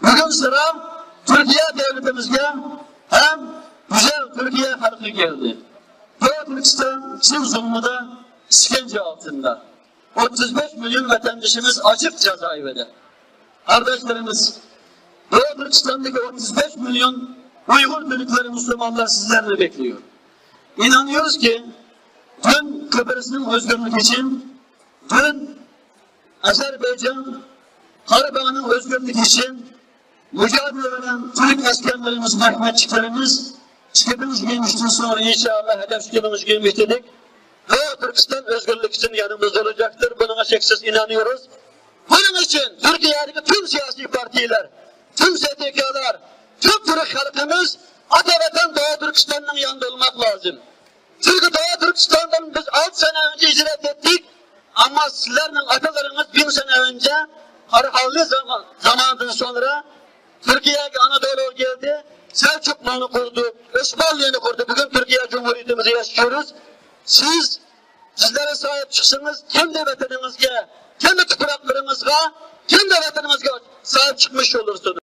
Bugün sıra Türkiye devletimizge hem güzel Türkiye halkı geldi. Doğu Türkistan Çin zulmüde işkence altında. 35 milyon vatandaşımız açık cezaevinde. Kardeşlerimiz, Doğu Türkistan'daki 35 milyon Uygur Türkleri, Müslümanlar sizlerle bekliyor. İnanıyoruz ki dün Kıbrıs'ın özgürlük için, dün Azerbaycan, Karabağ'ın özgürlük için mücadele eden Türk askerlerimiz, Mehmetçiklerimiz çıkıpımız girmişten sonra inşallah hedef çıkıpımız girmiştik. Doğu Türkistan özgürlük için yanımızda olacaktır. Buna şeksiz inanıyoruz. Bunun için Türkiye'deki tüm siyasi partiler, tüm STK'lar, tüm Türk halkımız Atabatan Doğu Türkistan'ın yanında olmak lazım. Çünkü Doğu Türkistan'dan biz 6 sene önce hicret ettik ama sizlerin atalarınız 1000 sene önce Harhalli zamanından sonra Türkiye'ye Anadolu geldi, Selçuklu'nu kurdu, Osmanlı'nı kurdu. Bugün Türkiye Cumhuriyetimizi yaşıyoruz. Sizlere sahip çıksınız, kendi vatanınızga, kendi topraklarınızga, kendi vatanınızga sahip çıkmış olursunuz.